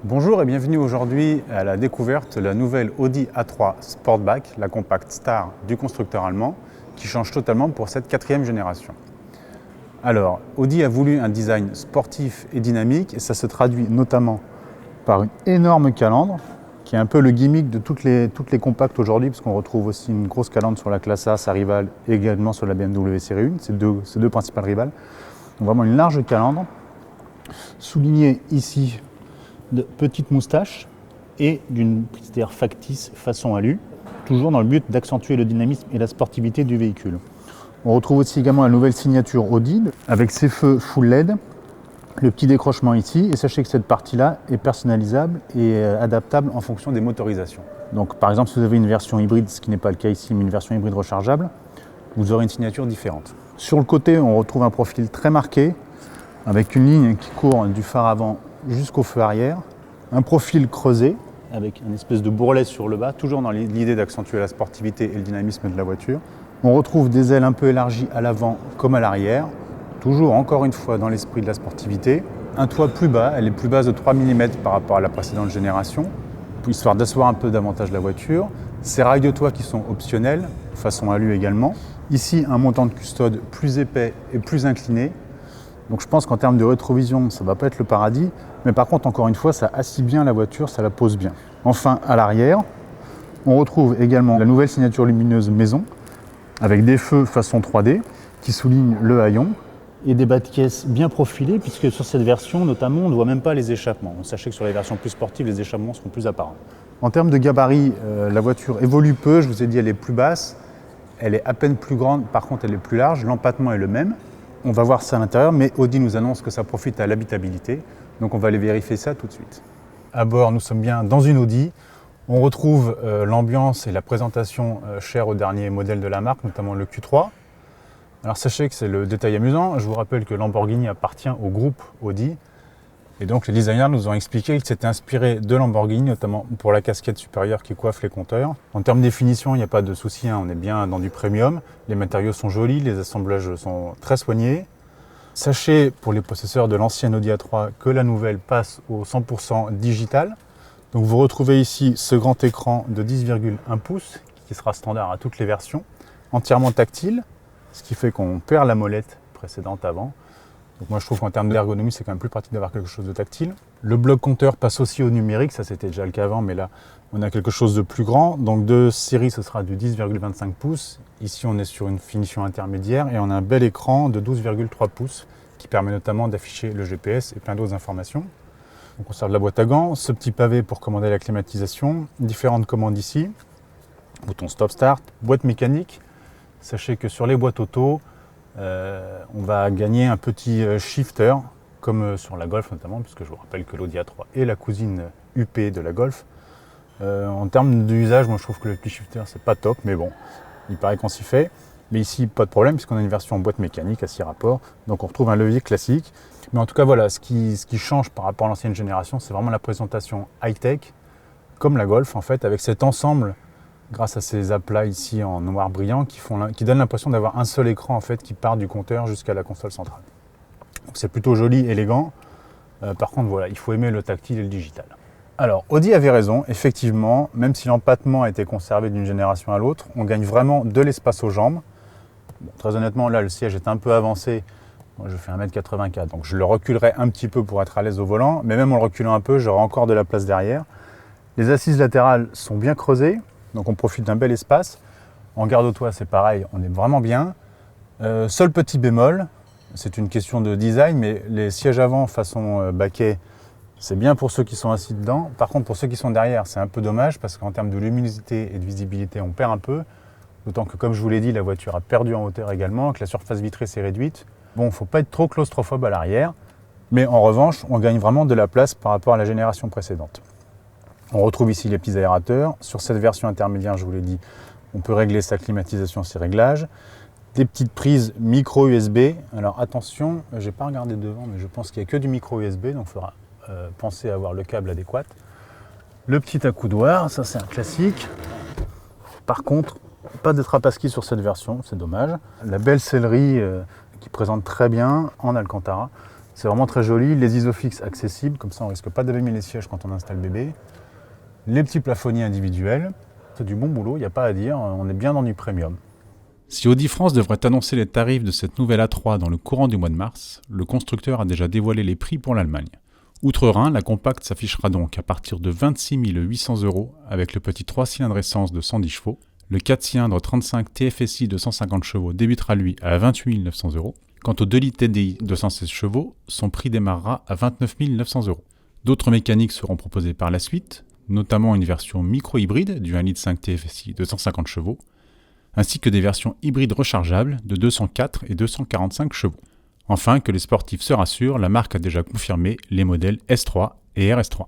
Bonjour et bienvenue aujourd'hui à la découverte de la nouvelle Audi A3 Sportback, la compacte star du constructeur allemand, qui change totalement pour cette quatrième génération. Alors, Audi a voulu un design sportif et dynamique et ça se traduit notamment par une énorme calandre, qui est un peu le gimmick de toutes les compactes aujourd'hui, parce qu'on retrouve aussi une grosse calandre sur la classe A, sa rivale, et également sur la BMW série 1, ces deux principales rivales. Donc vraiment une large calandre, soulignée ici de petites moustaches et d'une prise d'air factice façon alu, toujours dans le but d'accentuer le dynamisme et la sportivité du véhicule. On retrouve aussi également la nouvelle signature Audi avec ses feux full LED, le petit décrochement ici, et sachez que cette partie-là est personnalisable et adaptable en fonction des motorisations. Donc par exemple, si vous avez une version hybride, ce qui n'est pas le cas ici, mais une version hybride rechargeable, vous aurez une signature différente. Sur le côté, on retrouve un profil très marqué, avec une ligne qui court du phare avant jusqu'au feu arrière, un profil creusé avec une espèce de bourrelet sur le bas, toujours dans l'idée d'accentuer la sportivité et le dynamisme de la voiture. On retrouve des ailes un peu élargies à l'avant comme à l'arrière, toujours encore une fois dans l'esprit de la sportivité. Un toit plus bas, elle est plus basse de 3 mm par rapport à la précédente génération, histoire d'asseoir un peu davantage la voiture. Ces rails de toit qui sont optionnels, façon alu également. Ici, un montant de custode plus épais et plus incliné. Donc je pense qu'en termes de rétrovision, ça ne va pas être le paradis, mais par contre, encore une fois, ça assit bien la voiture, ça la pose bien. Enfin, à l'arrière, on retrouve également la nouvelle signature lumineuse maison, avec des feux façon 3D, qui soulignent le haillon, et des bas de caisse bien profilés, puisque sur cette version, notamment, on ne voit même pas les échappements. Sachez que sur les versions plus sportives, les échappements seront plus apparents. En termes de gabarit, la voiture évolue peu, je vous ai dit, elle est plus basse, elle est à peine plus grande, par contre, elle est plus large, l'empattement est le même. On va voir ça à l'intérieur, mais Audi nous annonce que ça profite à l'habitabilité. Donc on va aller vérifier ça tout de suite. À bord, nous sommes bien dans une Audi. On retrouve l'ambiance et la présentation chère au dernier modèle de la marque, notamment le Q3. Alors sachez que c'est le détail amusant. Je vous rappelle que Lamborghini appartient au groupe Audi. Et donc les designers nous ont expliqué qu'ils s'étaient inspirés de Lamborghini, notamment pour la casquette supérieure qui coiffe les compteurs. En termes de définition, il n'y a pas de souci, on est bien dans du premium. Les matériaux sont jolis, les assemblages sont très soignés. Sachez, pour les possesseurs de l'ancienne Audi A3, que la nouvelle passe au 100% digital. Donc vous retrouvez ici ce grand écran de 10,1 pouces, qui sera standard à toutes les versions, entièrement tactile, ce qui fait qu'on perd la molette précédente avant. Donc moi je trouve qu'en termes d'ergonomie, c'est quand même plus pratique d'avoir quelque chose de tactile. Le bloc compteur passe aussi au numérique, ça c'était déjà le cas avant, mais là on a quelque chose de plus grand. Donc de série, ce sera du 10,25 pouces. Ici on est sur une finition intermédiaire et on a un bel écran de 12,3 pouces qui permet notamment d'afficher le GPS et plein d'autres informations. On conserve la boîte à gants, ce petit pavé pour commander la climatisation, différentes commandes ici, bouton stop-start, boîte mécanique. Sachez que sur les boîtes auto, on va gagner un petit shifter, comme sur la Golf notamment, puisque je vous rappelle que l'Audi A3 est la cousine UP de la Golf. En termes d'usage, moi je trouve que le petit shifter c'est pas top, mais bon, il paraît qu'on s'y fait. Mais ici, pas de problème, puisqu'on a une version en boîte mécanique à 6 rapports, donc on retrouve un levier classique. Mais en tout cas, voilà, ce qui change par rapport à l'ancienne génération, c'est vraiment la présentation high-tech, comme la Golf en fait, avec cet ensemble, grâce à ces aplats ici en noir brillant, qui donnent l'impression d'avoir un seul écran en fait, qui part du compteur jusqu'à la console centrale. Donc c'est plutôt joli, élégant. Par contre, voilà, il faut aimer le tactile et le digital. Alors, Audi avait raison, effectivement, même si l'empattement a été conservé d'une génération à l'autre, on gagne vraiment de l'espace aux jambes. Bon, très honnêtement, là, le siège est un peu avancé. Moi, je fais 1m84, donc je le reculerai un petit peu pour être à l'aise au volant, mais même en le reculant un peu, j'aurai encore de la place derrière. Les assises latérales sont bien creusées, donc on profite d'un bel espace. En garde au toit, c'est pareil, on est vraiment bien. Seul petit bémol, c'est une question de design, mais les sièges avant façon baquet, c'est bien pour ceux qui sont assis dedans. Par contre, pour ceux qui sont derrière, c'est un peu dommage parce qu'en termes de luminosité et de visibilité, on perd un peu. D'autant que, comme je vous l'ai dit, la voiture a perdu en hauteur également, que la surface vitrée s'est réduite. Bon, il ne faut pas être trop claustrophobe à l'arrière, mais en revanche, on gagne vraiment de la place par rapport à la génération précédente. On retrouve ici les petits aérateurs. Sur cette version intermédiaire, je vous l'ai dit, on peut régler sa climatisation, ses réglages. Des petites prises micro USB. Alors attention, je n'ai pas regardé devant, mais je pense qu'il n'y a que du micro USB, donc il faudra penser à avoir le câble adéquat. Le petit accoudoir, ça c'est un classique. Par contre, pas de trapaski sur cette version, c'est dommage. La belle sellerie qui présente très bien en Alcantara. C'est vraiment très joli, les isofix accessibles, comme ça on risque pas d'abîmer les sièges quand on installe bébé. Les petits plafonniers individuels, c'est du bon boulot, il n'y a pas à dire, on est bien dans du premium. Si Audi France devrait annoncer les tarifs de cette nouvelle A3 dans le courant du mois de mars, le constructeur a déjà dévoilé les prix pour l'Allemagne. Outre-Rhin, la compacte s'affichera donc à partir de 26 800 € avec le petit 3 cylindres essence de 110 chevaux. Le 4 cylindres 35 TFSI de 150 chevaux débutera lui à 28 900 €. Quant au 2 litres TDI de 116 chevaux, son prix démarrera à 29 900 €. D'autres mécaniques seront proposées par la suite, notamment une version micro-hybride du 1 litre 5 TFSI de 150 chevaux, ainsi que des versions hybrides rechargeables de 204 et 245 chevaux. Enfin, que les sportifs se rassurent, la marque a déjà confirmé les modèles S3 et RS3.